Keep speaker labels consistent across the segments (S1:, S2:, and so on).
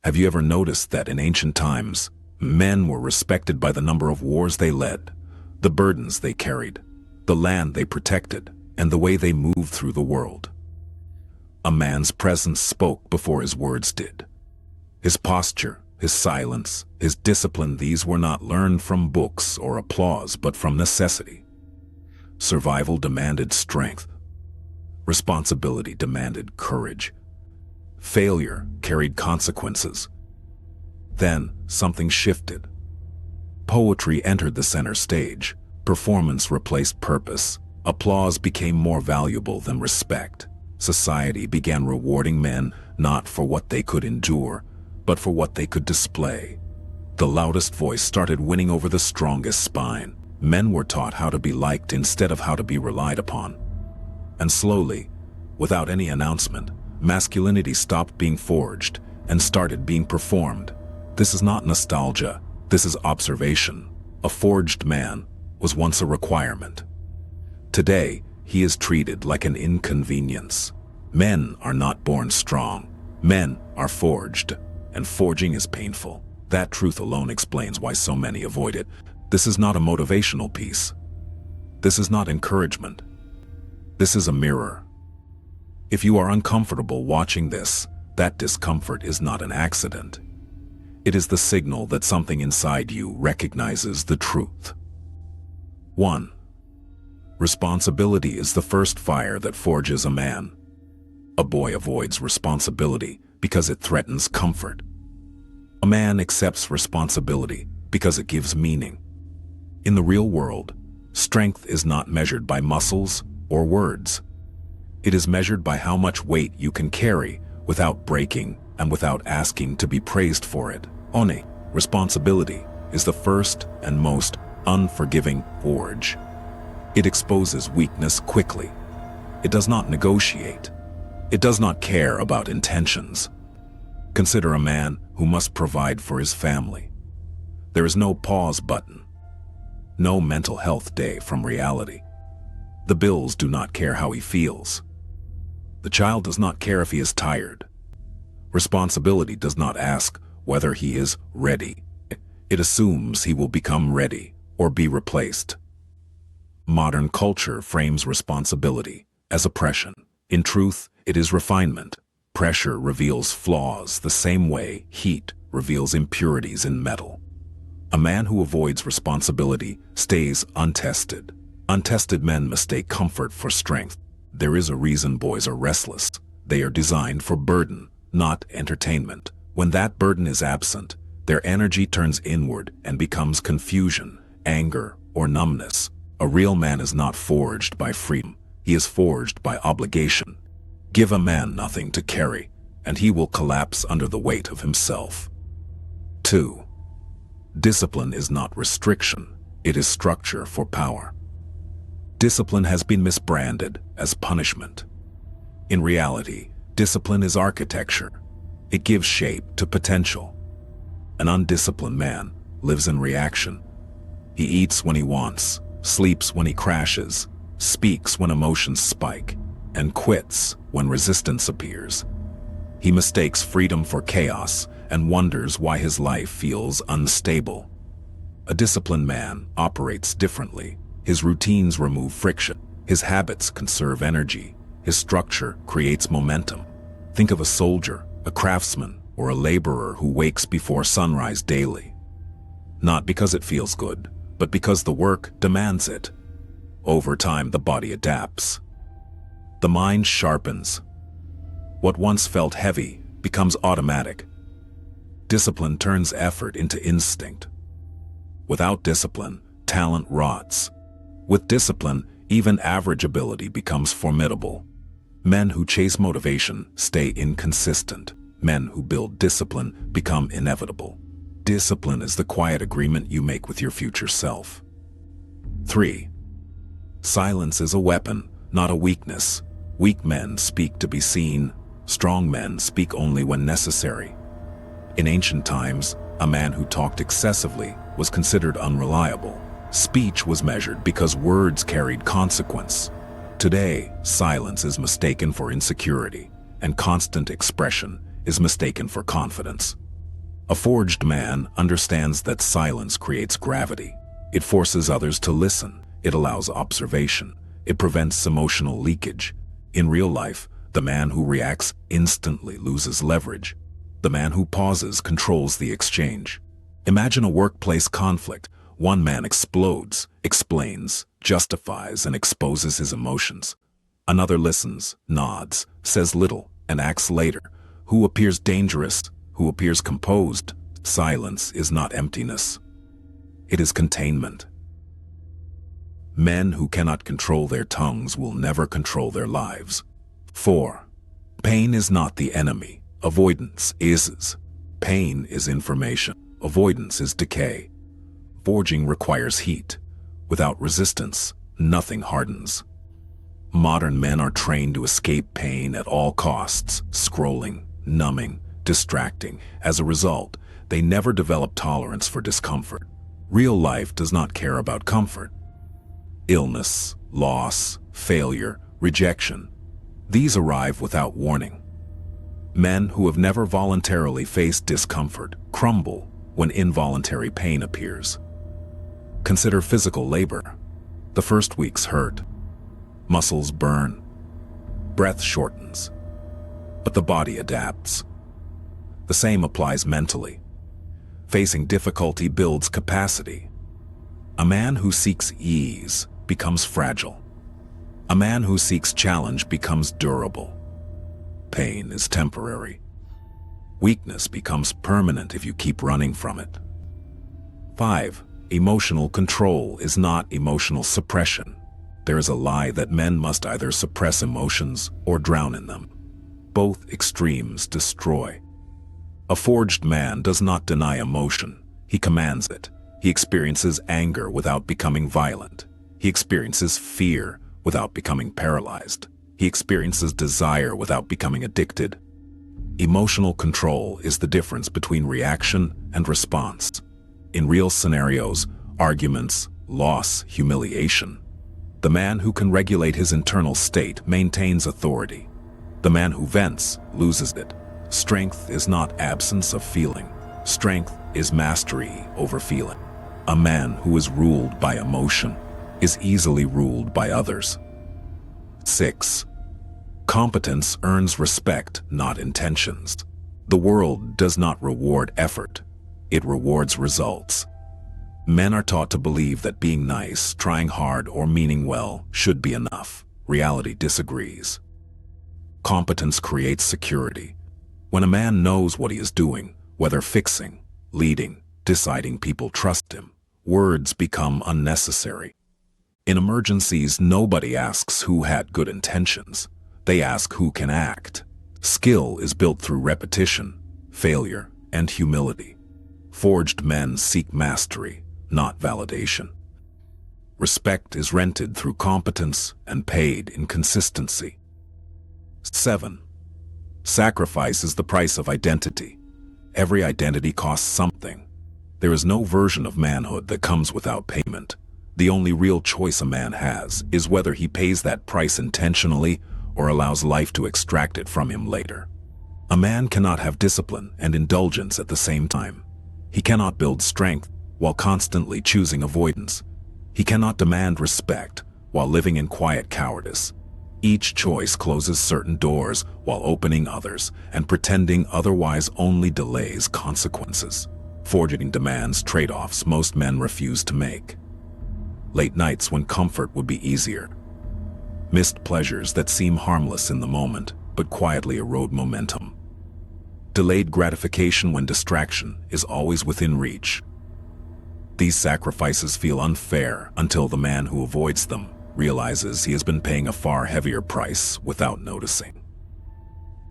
S1: Have you ever noticed that in ancient times, men were respected by the number of wars they led, the burdens they carried, the land they protected, and the way they moved through the world? A man's presence spoke before his words did. His posture, his silence, his discipline, these were not learned from books or applause, but from necessity. Survival demanded strength. Responsibility demanded courage. Failure carried consequences. Then something shifted. Poetry entered the center stage. Performance replaced purpose. Applause became more valuable than respect. Society began rewarding men not for what they could endure, but for what they could display. The loudest voice started winning over the strongest spine. Men were taught how to be liked instead of how to be relied upon. And slowly, without any announcement, masculinity stopped being forged and started being performed. This is not nostalgia, this is observation. A forged man was once a requirement. Today, he is treated like an inconvenience. Men are not born strong. Men are forged, and forging is painful. That truth alone explains why so many avoid it. This is not a motivational piece. This is not encouragement. This is a mirror. If you are uncomfortable watching this, that discomfort is not an accident. It is the signal that something inside you recognizes the truth. 1. Responsibility is the first fire that forges a man. A boy avoids responsibility because it threatens comfort. A man accepts responsibility because it gives meaning. In the real world, strength is not measured by muscles or words. It is measured by how much weight you can carry without breaking and without asking to be praised for it. One, responsibility is the first and most unforgiving forge. It exposes weakness quickly. It does not negotiate. It does not care about intentions. Consider a man who must provide for his family. There is no pause button. No mental health day from reality. The bills do not care how he feels. The child does not care if he is tired. Responsibility does not ask whether he is ready. It assumes he will become ready or be replaced. Modern culture frames responsibility as oppression. In truth, it is refinement. Pressure reveals flaws the same way heat reveals impurities in metal. A man who avoids responsibility stays untested. Untested men mistake comfort for strength. There is a reason boys are restless. They are designed for burden, not entertainment. When that burden is absent, their energy turns inward and becomes confusion, anger, or numbness. A real man is not forged by freedom. He is forged by obligation. Give a man nothing to carry, and he will collapse under the weight of himself. 2. Discipline is not restriction. It is structure for power. Discipline has been misbranded as punishment. In reality, discipline is architecture. It gives shape to potential. An undisciplined man lives in reaction. He eats when he wants, sleeps when he crashes, speaks when emotions spike, and quits when resistance appears. He mistakes freedom for chaos and wonders why his life feels unstable. A disciplined man operates differently. His routines remove friction. His habits conserve energy. His structure creates momentum. Think of a soldier, a craftsman, or a laborer who wakes before sunrise daily. Not because it feels good, but because the work demands it. Over time, the body adapts. The mind sharpens. What once felt heavy becomes automatic. Discipline turns effort into instinct. Without discipline, talent rots. With discipline, even average ability becomes formidable. Men who chase motivation stay inconsistent. Men who build discipline become inevitable. Discipline is the quiet agreement you make with your future self. 3. Silence is a weapon, not a weakness. Weak men speak to be seen. Strong men speak only when necessary. In ancient times, a man who talked excessively was considered unreliable. Speech was measured because words carried consequence. Today, silence is mistaken for insecurity, and constant expression is mistaken for confidence. A forged man understands that silence creates gravity. It forces others to listen. It allows observation. It prevents emotional leakage. In real life, the man who reacts instantly loses leverage. The man who pauses controls the exchange. Imagine a workplace conflict. One man explodes, explains, justifies, and exposes his emotions. Another listens, nods, says little, and acts later. Who appears dangerous? Who appears composed? Silence is not emptiness. It is containment. Men who cannot control their tongues will never control their lives. 4. Pain is not the enemy. Avoidance is. Pain is information. Avoidance is decay. Forging requires heat. Without resistance, nothing hardens. Modern men are trained to escape pain at all costs, scrolling, numbing, distracting. As a result, they never develop tolerance for discomfort. Real life does not care about comfort. Illness, loss, failure, rejection. These arrive without warning. Men who have never voluntarily faced discomfort crumble when involuntary pain appears. Consider physical labor. The first weeks hurt. Muscles burn. Breath shortens. But the body adapts. The same applies mentally. Facing difficulty builds capacity. A man who seeks ease becomes fragile. A man who seeks challenge becomes durable. Pain is temporary. Weakness becomes permanent if you keep running from it. 5. Emotional control is not emotional suppression. There is a lie that men must either suppress emotions or drown in them. Both extremes destroy. A forged man does not deny emotion. He commands it. He experiences anger without becoming violent. He experiences fear without becoming paralyzed. He experiences desire without becoming addicted. Emotional control is the difference between reaction and response. In real scenarios, arguments, loss, humiliation, the man who can regulate his internal state maintains authority. The man who vents loses it. Strength is not absence of feeling. Strength is mastery over feeling. A man who is ruled by emotion is easily ruled by others. 6. Competence earns respect, not intentions. The world does not reward effort. It rewards results. Men are taught to believe that being nice, trying hard, or meaning well should be enough. Reality disagrees. Competence creates security. When a man knows what he is doing, whether fixing, leading, deciding, people trust him. Words become unnecessary. In emergencies, nobody asks who had good intentions. They ask who can act. Skill is built through repetition, failure, and humility. Forged men seek mastery, not validation. Respect is rented through competence and paid in consistency. 7. Sacrifice is the price of identity. Every identity costs something. There is no version of manhood that comes without payment. The only real choice a man has is whether he pays that price intentionally or allows life to extract it from him later. A man cannot have discipline and indulgence at the same time. He cannot build strength while constantly choosing avoidance. He cannot demand respect while living in quiet cowardice. Each choice closes certain doors while opening others, and pretending otherwise only delays consequences. Forging demands trade-offs most men refuse to make. Late nights when comfort would be easier. Missed pleasures that seem harmless in the moment, but quietly erode momentum. Delayed gratification when distraction is always within reach. These sacrifices feel unfair until the man who avoids them realizes he has been paying a far heavier price without noticing.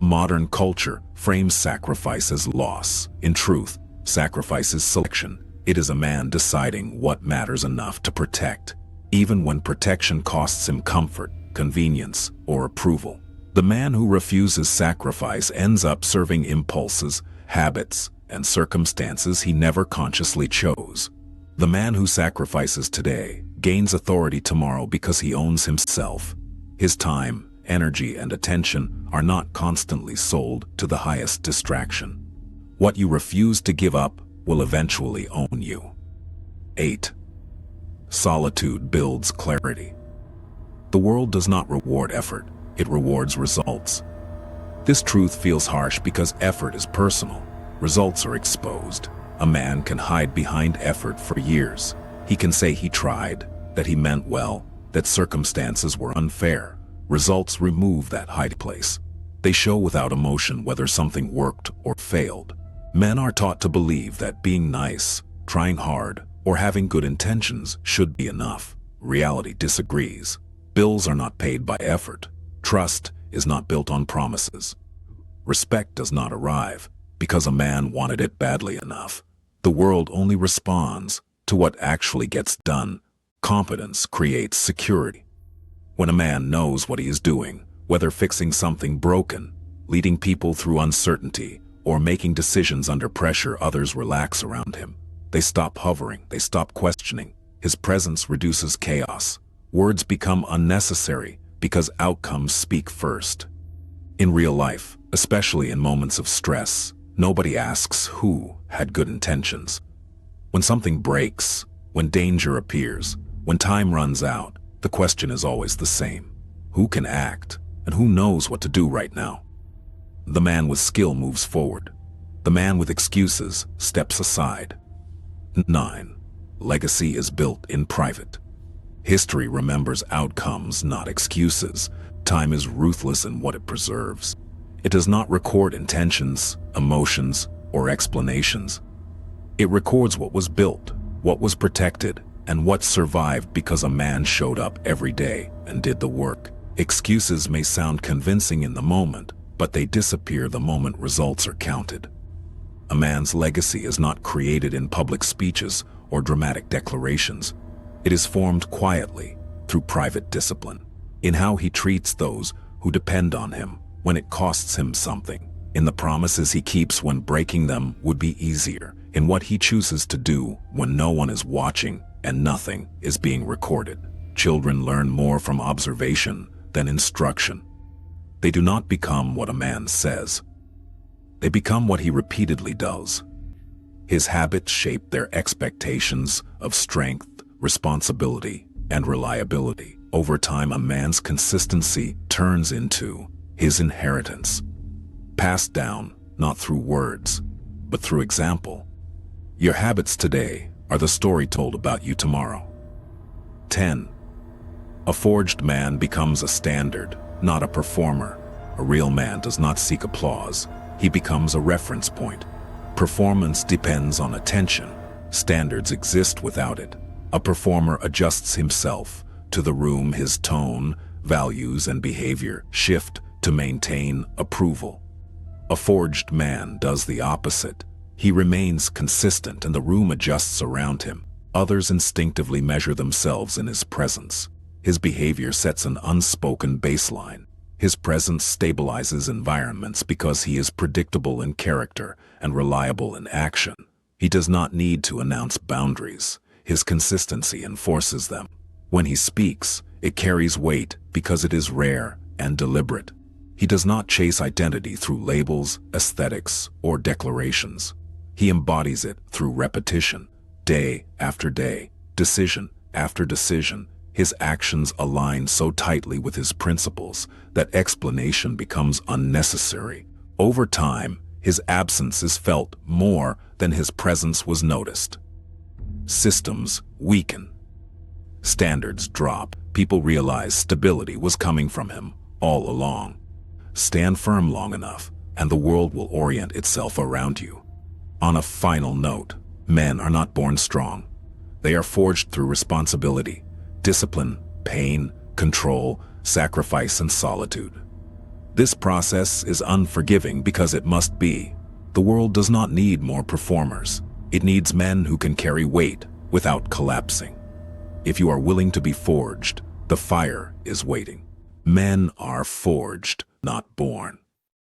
S1: Modern culture frames sacrifice as loss. In truth, sacrifice is selection. It is a man deciding what matters enough to protect, even when protection costs him comfort, convenience, or approval. The man who refuses sacrifice ends up serving impulses, habits, and circumstances he never consciously chose. The man who sacrifices today gains authority tomorrow because he owns himself. His time, energy, and attention are not constantly sold to the highest distraction. What you refuse to give up will eventually own you. 8. Solitude builds clarity. The world does not reward effort, it rewards results. This truth feels harsh because effort is personal. Results are exposed. A man can hide behind effort for years. He can say he tried, that he meant well, that circumstances were unfair. Results remove that hiding place. They show without emotion whether something worked or failed. Men are taught to believe that being nice, trying hard, or having good intentions should be enough. Reality disagrees. Bills are not paid by effort. Trust is not built on promises. Respect does not arrive because a man wanted it badly enough. The world only responds to what actually gets done. Competence creates security. When a man knows what he is doing, whether fixing something broken, leading people through uncertainty, or making decisions under pressure, others relax around him. They stop hovering, they stop questioning. His presence reduces chaos. Words become unnecessary because outcomes speak first. In real life, especially in moments of stress, nobody asks who had good intentions. When something breaks, when danger appears, when time runs out, the question is always the same. Who can act, and who knows what to do right now? The man with skill moves forward. The man with excuses steps aside. 9. Legacy is built in private. History remembers outcomes, not excuses. Time is ruthless in what it preserves. It does not record intentions, emotions, or explanations. It records what was built, what was protected, and what survived because a man showed up every day and did the work. Excuses may sound convincing in the moment, but they disappear the moment results are counted. A man's legacy is not created in public speeches or dramatic declarations. It is formed quietly, through private discipline, in how he treats those who depend on him when it costs him something, in the promises he keeps when breaking them would be easier, in what he chooses to do when no one is watching and nothing is being recorded. Children learn more from observation than instruction. They do not become what a man says. They become what he repeatedly does. His habits shape their expectations of strength, responsibility, and reliability. Over time, a man's consistency turns into his inheritance, passed down not through words, but through example. Your habits today are the story told about you tomorrow. 10. A forged man becomes a standard, not a performer. A real man does not seek applause. He becomes a reference point. Performance depends on attention. Standards exist without it. A performer adjusts himself to the room. His tone, values, and behavior shift to maintain approval. A forged man does the opposite. He remains consistent and the room adjusts around him. Others instinctively measure themselves in his presence. His behavior sets an unspoken baseline. His presence stabilizes environments because he is predictable in character and reliable in action. He does not need to announce boundaries. His consistency enforces them. When he speaks, it carries weight because it is rare and deliberate. He does not chase identity through labels, aesthetics, or declarations. He embodies it through repetition, day after day, decision after decision. His actions align so tightly with his principles that explanation becomes unnecessary. Over time, his absence is felt more than his presence was noticed. Systems weaken. Standards drop. People realize stability was coming from him all along. Stand firm long enough, and the world will orient itself around you. On a final note, men are not born strong. They are forged through responsibility, discipline, pain, control, sacrifice, and solitude. This process is unforgiving because it must be. The world does not need more performers. It needs men who can carry weight without collapsing. If you are willing to be forged, the fire is waiting. Men are forged, not born.